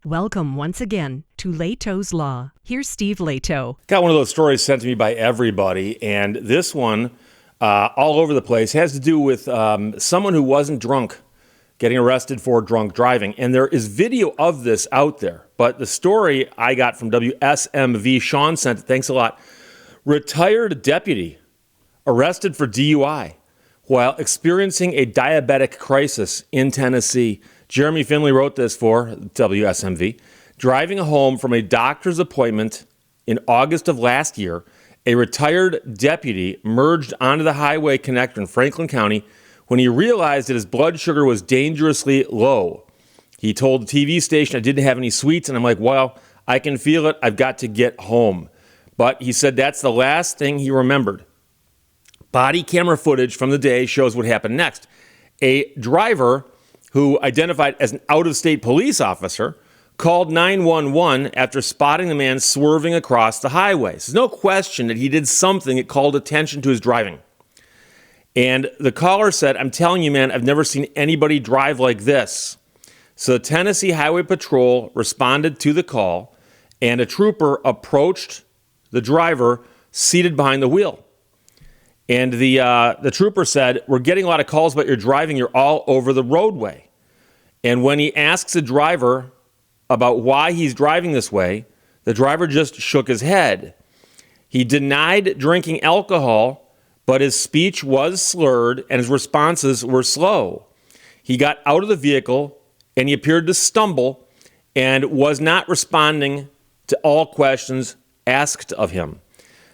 Welcome once again to Lehto's Law. Here's Steve Lehto. Got one of those stories sent to me by everybody, and this one, all over the place, has to do with someone who wasn't drunk getting arrested for drunk driving. And there is video of this out there, but the story I got from WSMV, Sean sent it, thanks a lot. Retired deputy arrested for DUI while experiencing a diabetic crisis in Tennessee. Jeremy Finley wrote this for WSMV. Driving home from a doctor's appointment in August of last year, a retired deputy merged onto the highway connector in Franklin County when he realized that his blood sugar was dangerously low. He told the TV station, "I didn't have any sweets," and I'm like, "Well, I can feel it. I've got to get home." But he said that's the last thing he remembered. Body camera footage from the day shows what happened next. A driver who identified as an out-of-state police officer called 911 after spotting the man swerving across the highway. There's no question that he did something that called attention to his driving. And the caller said, "I'm telling you, man, I've never seen anybody drive like this." So the Tennessee Highway Patrol responded to the call, and a trooper approached the driver seated behind the wheel. And the trooper said, "We're getting a lot of calls about your driving. You're all over the roadway." And when he asks the driver about why he's driving this way, the driver just shook his head. He denied drinking alcohol, but his speech was slurred and his responses were slow. He got out of the vehicle and he appeared to stumble and was not responding to all questions asked of him.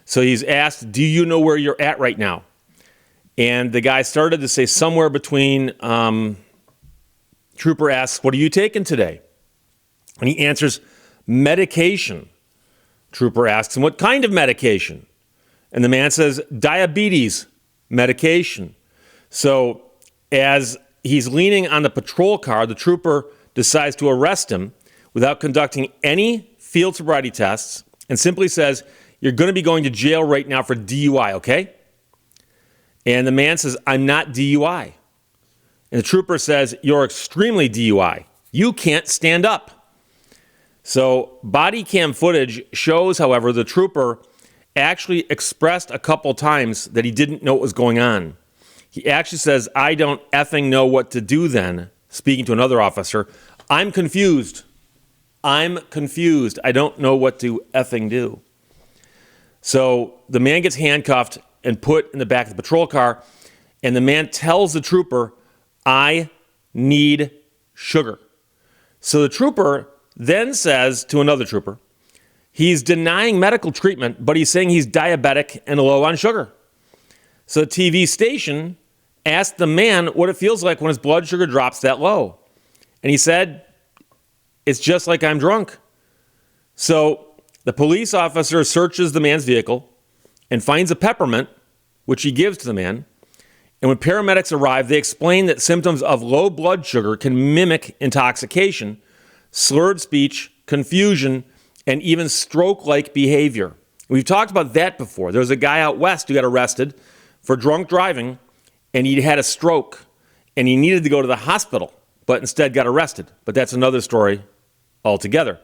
So he's asked, "Do you know where you're at right now?" And the guy started to say somewhere between, trooper asks, "What are you taking today?" And he answers, "Medication." Trooper asks him, "What kind of medication?" And the man says, "Diabetes medication." So as he's leaning on the patrol car, the trooper decides to arrest him without conducting any field sobriety tests and simply says, "You're going to be going to jail right now for DUI, okay?" And the man says, "I'm not DUI." And the trooper says, "You're extremely DUI. You can't stand up." So body cam footage shows, however, the trooper actually expressed a couple times that he didn't know what was going on. He actually says, "I don't effing know what to do then," speaking to another officer. "I'm confused. I'm confused. I don't know what to effing do." So the man gets handcuffed and put in the back of the patrol car, and the man tells the trooper, "I need sugar." So the trooper then says to another trooper, he's denying medical treatment, but he's saying he's diabetic and low on sugar. So the TV station asked the man what it feels like when his blood sugar drops that low. And he said, "It's just like I'm drunk." So the police officer searches the man's vehicle and finds a peppermint, which he gives to the man. And when paramedics arrive, they explain that symptoms of low blood sugar can mimic intoxication, slurred speech, confusion, and even stroke-like behavior. We've talked about that before. There was a guy out west who got arrested for drunk driving, and he had a stroke, and he needed to go to the hospital, but instead got arrested. But that's another story altogether.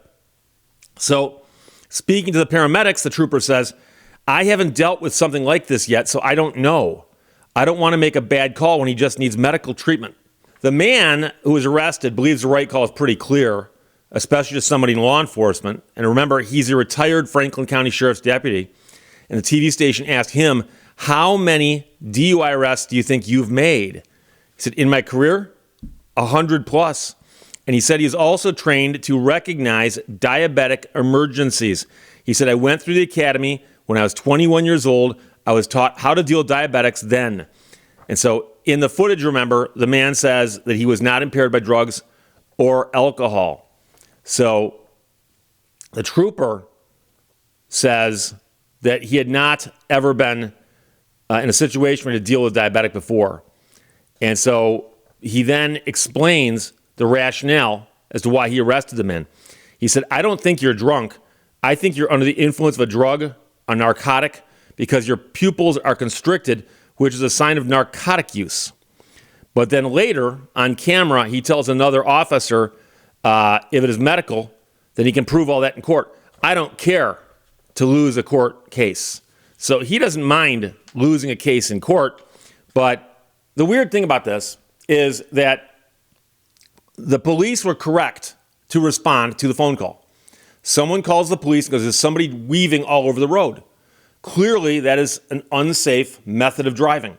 So speaking to the paramedics, the trooper says, "I haven't dealt with something like this yet, so I don't know. I don't want to make a bad call when he just needs medical treatment." The man who was arrested believes the right call is pretty clear, especially to somebody in law enforcement. And remember, he's a retired Franklin County Sheriff's deputy. And the TV station asked him, "How many DUI arrests do you think you've made?" He said, "In my career, 100 plus. And he said he's also trained to recognize diabetic emergencies. He said, "I went through the academy when I was 21 years old. I was taught how to deal with diabetics then." And so in the footage, remember, the man says that he was not impaired by drugs or alcohol. So the trooper says that he had not ever been in a situation where he had to deal with diabetic before. And so he then explains the rationale as to why he arrested the man. He said, "I don't think you're drunk. I think you're under the influence of a drug, a narcotic, because your pupils are constricted, which is a sign of narcotic use." But then later on camera, he tells another officer, If it is medical, then he can prove all that in court. I don't care to lose a court case. So he doesn't mind losing a case in court. But the weird thing about this is that the police were correct to respond to the phone call. Someone calls the police because there's somebody weaving all over the road. Clearly, that is an unsafe method of driving.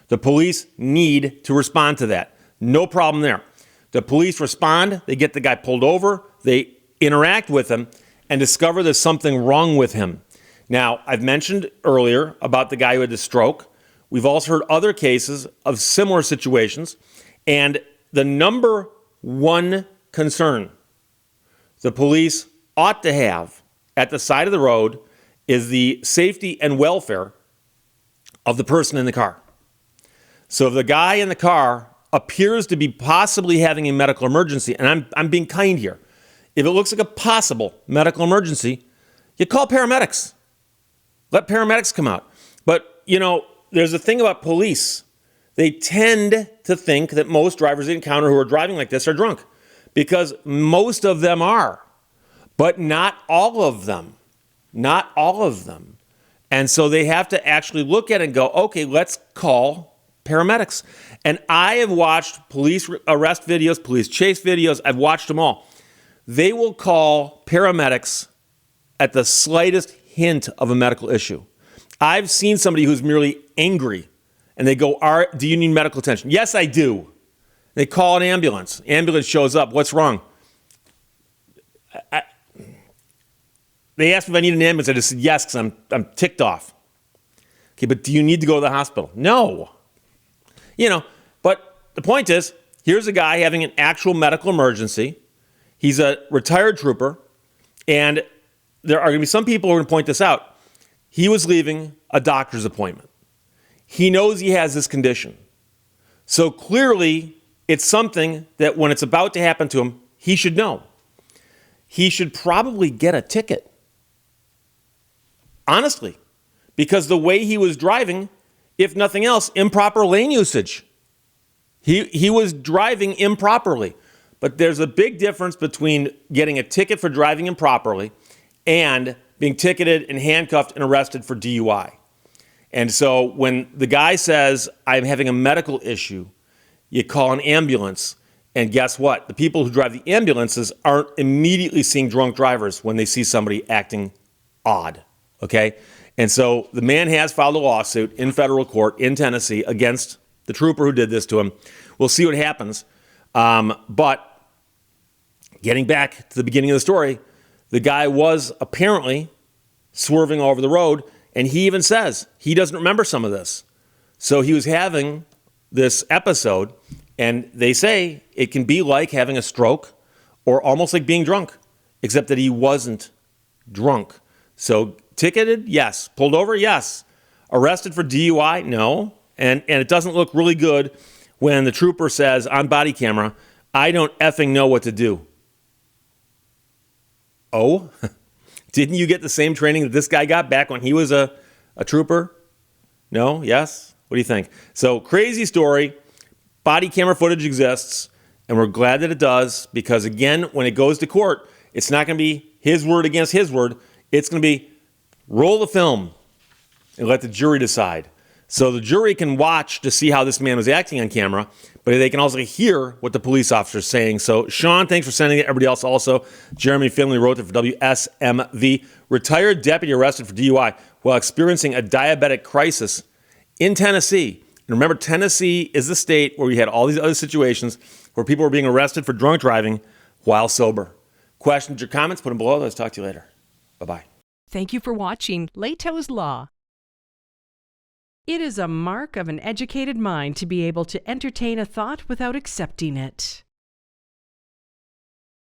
The police need to respond to that. No problem there. The police respond, they get the guy pulled over, they interact with him, and discover there's something wrong with him. Now, I've mentioned earlier about the guy who had the stroke. We've also heard other cases of similar situations. And the number one concern the police ought to have at the side of the road is the safety and welfare of the person in the car. So if the guy in the car appears to be possibly having a medical emergency, and I'm being kind here, if it looks like a possible medical emergency, you call paramedics. Let paramedics come out. But, there's a thing about police. They tend to think that most drivers they encounter who are driving like this are drunk, because most of them are, but not all of them. Not all of them. And so they have to actually look at it and go, okay, let's call paramedics. And I have watched police arrest videos, police chase videos. I've watched them all. They will call paramedics at the slightest hint of a medical issue. I've seen somebody who's merely angry and they go, do you need medical attention? Yes, I do. They call an ambulance. Ambulance shows up. What's wrong? They asked me if I need an ambulance. I just said yes because I'm ticked off. Okay, but do you need to go to the hospital? No. But the point is, here's a guy having an actual medical emergency. He's a retired trooper, and there are going to be some people who are going to point this out. He was leaving a doctor's appointment. He knows he has this condition. So clearly, it's something that when it's about to happen to him, he should know. He should probably get a ticket. Honestly, because the way he was driving, if nothing else, improper lane usage. He was driving improperly. But there's a big difference between getting a ticket for driving improperly and being ticketed and handcuffed and arrested for DUI. And so when the guy says, I'm having a medical issue, you call an ambulance. And guess what? The people who drive the ambulances aren't immediately seeing drunk drivers when they see somebody acting odd. Okay? And so the man has filed a lawsuit in federal court in Tennessee against the trooper who did this to him. We'll see what happens. But getting back to the beginning of the story, the guy was apparently swerving all over the road, and he even says he doesn't remember some of this. So he was having this episode, and they say it can be like having a stroke or almost like being drunk, except that he wasn't drunk. So ticketed, yes. Pulled over, yes. Arrested for DUI, no. And it doesn't look really good when the trooper says on body camera, I don't effing know what to do. Oh, didn't you get the same training that this guy got back when he was a trooper? No? Yes? What do you think? So crazy story. Body camera footage exists, and we're glad that it does because, again, when it goes to court, it's not going to be his word against his word. It's going to be roll the film and let the jury decide. So the jury can watch to see how this man was acting on camera, but they can also hear what the police officer is saying. So, Sean, thanks for sending it. Everybody else also. Jeremy Finley wrote it for WSMV. Retired deputy arrested for DUI while experiencing a diabetic crisis in Tennessee. And remember, Tennessee is the state where we had all these other situations where people were being arrested for drunk driving while sober. Questions or comments, put them below. Let's talk to you later. Bye-bye. Thank you for watching Lehto's Law. It is a mark of an educated mind to be able to entertain a thought without accepting it.